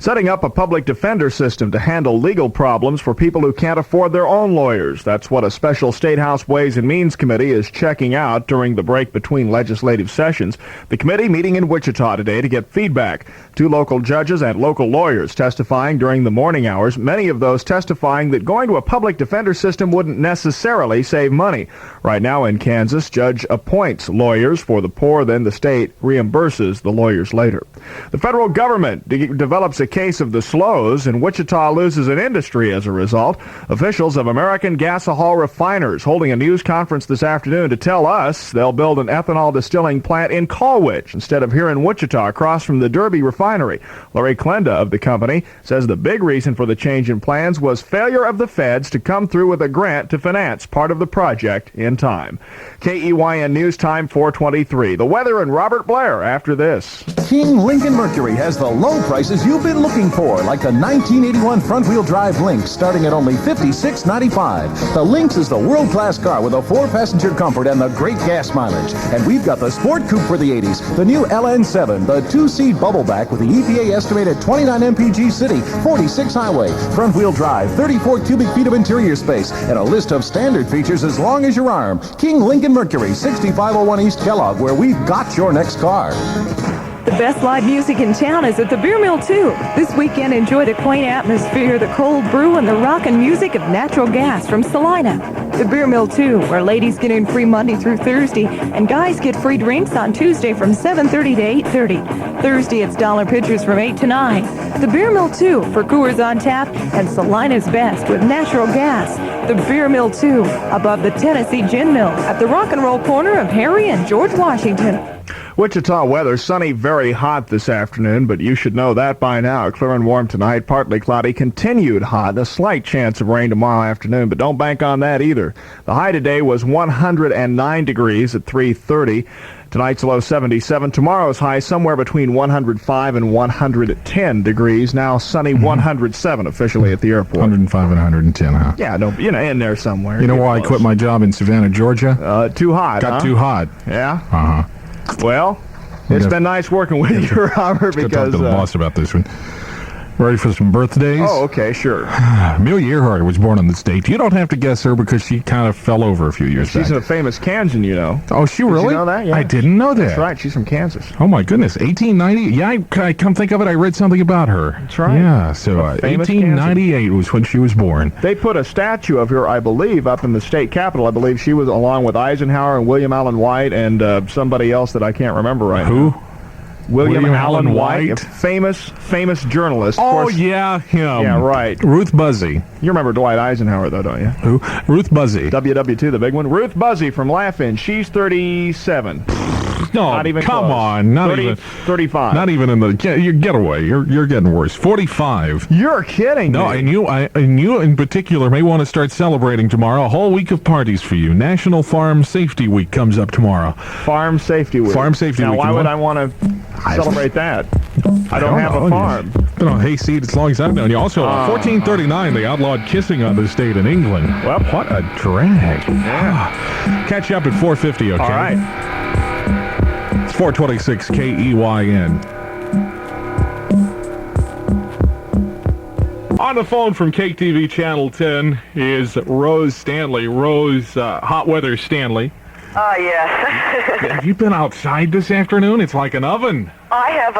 setting up a public defender system to handle legal problems for people who can't afford their own lawyers. That's what a special State House Ways and Means Committee is checking out during the break between legislative sessions. The committee meeting in Wichita today to get feedback. 2 local judges and local lawyers testifying during the morning hours, many of those testifying that going to a public defender system wouldn't necessarily save money. Right now in Kansas, judge appoints lawyers for the poor, then the state reimburses the lawyers later. The federal government develops a case of the slows, and Wichita loses an industry as a result. Officials of American Gasohol Refiners holding a news conference this afternoon to tell us they'll build an ethanol distilling plant in Colwich instead of here in Wichita across from the Derby refinery. Larry Klenda of the company says the big reason for the change in plans was failure of the feds to come through with a grant to finance part of the project in time. KEYN News Time 423. The weather and Robert Blair after this. King Lincoln Mercury has the low prices you've been looking for, like the 1981 front-wheel drive Lynx starting at only $56.95. The Lynx is the world-class car with a 4-passenger comfort and the great gas mileage. And we've got the Sport Coupe for the 80s, the new LN7, the 2-seat bubbleback with the EPA estimated 29 mpg city, 46 highway, front-wheel drive, 34 cubic feet of interior space, and a list of standard features as long as your arm. King Lincoln Mercury, 6501 East Kellogg, where we've got your next car. The best live music in town is at the Beer Mill 2. This weekend, enjoy the quaint atmosphere, the cold brew, and the rockin' music of natural gas from Salina. The Beer Mill 2, where ladies get in free Monday through Thursday, and guys get free drinks on Tuesday from 7:30 to 8:30. Thursday, it's dollar pitchers from 8 to 9. The Beer Mill 2, for Coors on tap, and Salina's best with natural gas. The Beer Mill 2, above the Tennessee Gin Mill, at the rock and roll corner of Harry and George Washington. Wichita weather, sunny, very hot this afternoon, but you should know that by now. Clear and warm tonight, partly cloudy, continued hot, a slight chance of rain tomorrow afternoon, but don't bank on that either. The high today was 109 degrees at 3:30. Tonight's low 77. Tomorrow's high somewhere between 105 and 110 degrees. Now sunny 107 officially at the airport. 105 and 110, huh? Yeah, no, in there somewhere. You know why I quit my job in Savannah, Georgia? Too hot, Got too hot. Yeah? Uh-huh. Well, it's been nice working with you, Robert, because... talk to the boss about this one. Ready for some birthdays? Oh, okay, sure. Amelia Earhart was born on this date. You don't have to guess her because she kind of fell over a few years back. She's a famous Kansan, you know. Oh, she really? Did you know that? Yeah. I didn't know that. That's right. She's from Kansas. Oh, my goodness. 1890? Yeah, I come think of it, I read something about her. That's right. Yeah, so 1898 was when she was born. They put a statue of her, I believe, up in the state capitol. I believe she was along with Eisenhower and William Allen White and somebody else that I can't remember right now. Who? William Allen White, famous journalist. Oh, yeah, him. Yeah, right. Ruth Buzzy. You remember Dwight Eisenhower, though, don't you? Who? Ruth Buzzy. WW2, the big one. Ruth Buzzy from Laugh-In. She's 37. No, not even come close. on. Not 30, even. 35. Not even in the... You get away. You're getting worse. 45. You're kidding me. No, and you in particular may want to start celebrating tomorrow. A whole week of parties for you. National Farm Safety Week comes up tomorrow. Farm Safety Week. Farm Safety Week. Now, why would I want to celebrate that? I don't have a farm. Been on hayseed as long as I've known you. Also, 1439, they outlawed kissing on the state in England. Well, what a drag. Yeah. Catch you up at 4:50, okay? All right. It's 426 KEYN. On the phone from KTV Channel 10 is Rose Stanley. Rose, Hot Weather Stanley. Yes. Have you been outside this afternoon? It's like an oven. I have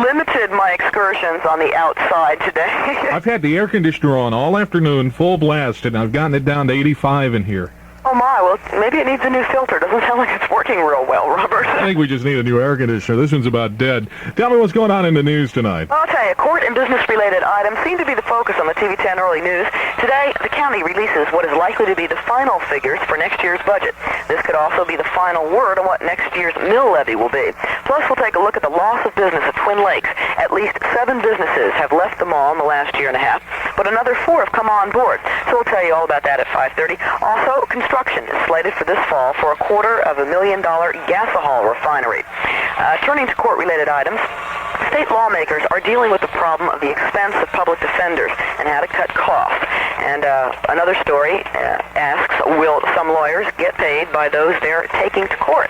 limited my excursions on the outside today. I've had the air conditioner on all afternoon, full blast, and I've gotten it down to 85 in here. Oh my, well, maybe it needs a new filter. Doesn't sound like it's working real well, Robert. I think we just need a new air conditioner. This one's about dead. Tell me what's going on in the news tonight. I'll tell you, court and business-related items seem to be the focus on the TV 10 early news. Today, the county releases what is likely to be the final figures for next year's budget. This could also be the final word on what next year's mill levy will be. Plus, we'll take a look at the loss of business at Twin Lakes. At least 7 businesses have left the mall in the last year and a half, but another 4 have come on board. So we'll tell you all about that at 5:30. Also, construction is slated for this fall for $250,000 gasohol refinery. Turning to court-related items, state lawmakers are dealing with the problem of the expense of public defenders and how to cut costs. And another story asks, will some lawyers get paid by those they're taking to court?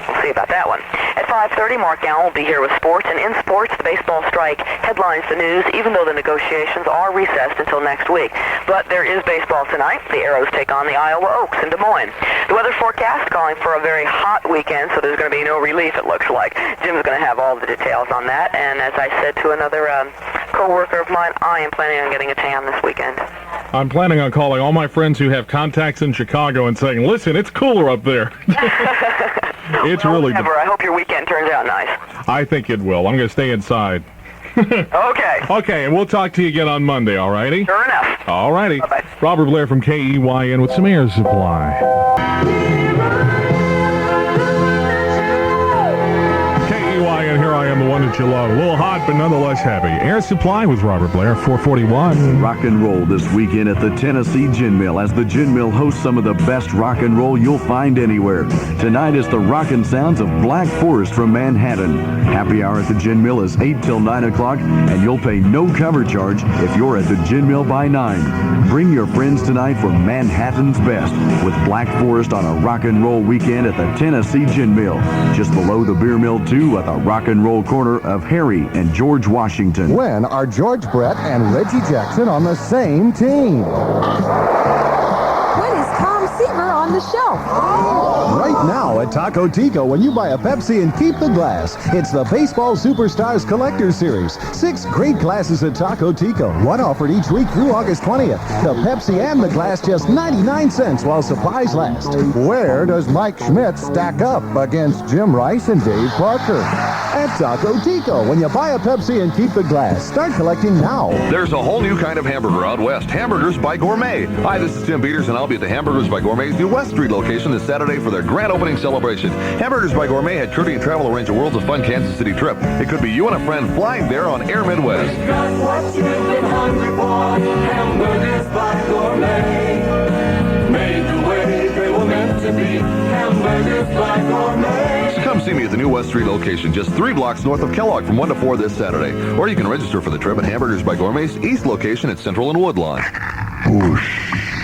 We'll see about that one. At 5:30, Mark Allen will be here with sports, and in sports, the baseball strike headlines the news, even though the negotiations are recessed until next week. But there is baseball tonight. The Arrows take on the Iowa Oaks in Des Moines. The weather forecast calling for a very hot weekend, so there's going to be no relief, it looks like. Jim's going to have all the details on that, and as I said to another co-worker of mine, I am planning on getting a tan this weekend. I'm planning on calling all my friends who have contacts in Chicago and saying, listen, it's cooler up there. It's well, really good. I hope your weekend turns out nice. I think it will. I'm going to stay inside. Okay. Okay, and we'll talk to you again on Monday, all righty? Sure enough. All righty. Bye-bye. Robert Blair from KEYN with some air supply. KEYN, here I am, the one that you love. A little hot, but nonetheless happy. Air supply with Robert Blair, 441. Rock and roll this weekend at the Tennessee Gin Mill, as the Gin Mill hosts some of the best rock and roll you'll find anywhere. Tonight is the rockin' sounds of Black Forest from Manhattan. Happy hour at the Gin Mill is 8 till 9 o'clock, and you'll pay no cover charge if you're at the Gin Mill by 9. Bring your friends tonight for Manhattan's best with Black Forest on a rock and roll weekend at the Tennessee Gin Mill, just below the Beer Mill 2 at the rock and roll corner of Harry and George Washington. When are George Brett and Reggie Jackson on the same team? When is Tom Seaver on the shelf? Right now at Taco Tico, when you buy a Pepsi and keep the glass, it's the Baseball Superstars Collector Series. 6 great glasses at Taco Tico, one offered each week through August 20th. The Pepsi and the glass just 99 cents while supplies last. Where does Mike Schmidt stack up against Jim Rice and Dave Parker? At Taco Tico, when you buy a Pepsi and keep the glass, start collecting now. There's a whole new kind of hamburger out west, Hamburgers by Gourmet. Hi, this is Tim Peters, and I'll be at the Hamburgers by Gourmet's new West Street location this Saturday for their grand opening celebration. Hamburgers by Gourmet had Trudy and Travel arrange a Worlds of Fun Kansas City trip. It could be you and a friend flying there on Air Midwest. Got what you've been hungry for, Hamburgers by Gourmet. Made the way they were meant to be, Hamburgers by Gourmet. So come see me at the new West Street location, just 3 blocks north of Kellogg from 1 to 4 this Saturday. Or you can register for the trip at Hamburgers by Gourmet's East location at Central and Woodlawn.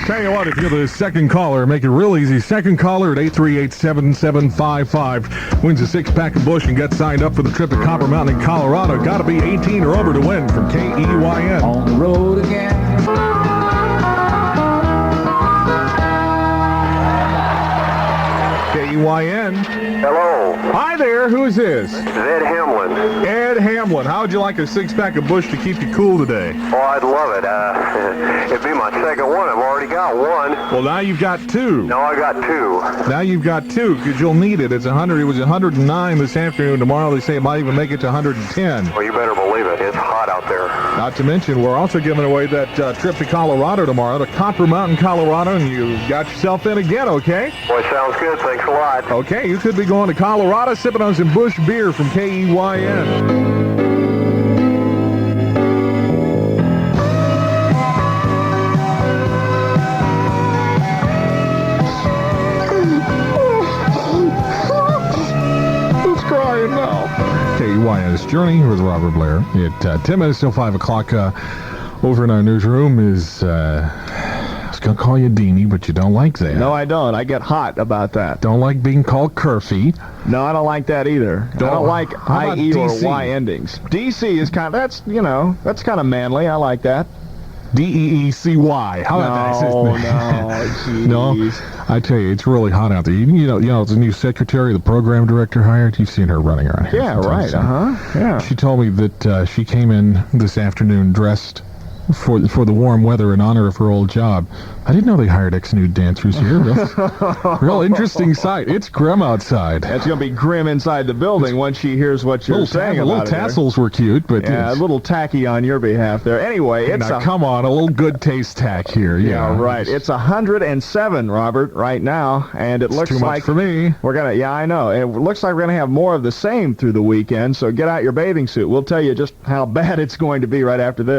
Tell you what, if you're the second caller, make it real easy. Second caller at 838-7755 wins a 6-pack of Busch and gets signed up for the trip to Copper Mountain in Colorado. Got to be 18 or over to win from KEYN. On the road again. KEYN. Hello, Hi there, who is this? Ed Hamlin. Ed Hamlin. How would you like a 6-pack of Busch to keep you cool today? Oh, I'd love it. It'd be my second one. I've already got one. Well, now you've got 2. No, I got 2. Now you've got 2 because you'll need it. It's 100. It was 109 this afternoon. Tomorrow they say it might even make it to 110. Well, you better believe it. It's hot out there. Not to mention, we're also giving away that trip to Colorado tomorrow, to Copper Mountain, Colorado, and you got yourself in again, okay? Boy, sounds good. Thanks a lot. Okay, you could be going to Colorado sipping on some Busch beer from KEYN. KEYN's Journey with Robert Blair. At 10 minutes till 5 o'clock, over in our newsroom is, I was going to call you Deanie, but you don't like that. No, I don't. I get hot about that. Don't like being called Curfy. No, I don't like that either. I don't like How about IE or DC? Y endings. DC is kind of, that's kind of manly. I like that. DEECY. How about that? No, No, I tell you, it's really hot out there. You know, the new secretary, the program director hired. You've seen her running around here. Yeah, right. Yeah. She told me that she came in this afternoon dressed for the warm weather in honor of her old job. I didn't know they hired ex-nude dancers here. Real interesting sight. It's grim outside. It's going to be grim inside the building once she hears what you're saying about little it. tassels were cute, but yeah, a little tacky on your behalf there. Anyway, come on, a little good taste tack here. Yeah, right. It's 107, Robert, right now, and it looks too like much for me. We're gonna. Yeah, I know. It looks like we're gonna have more of the same through the weekend. So get out your bathing suit. We'll tell you just how bad it's going to be right after this.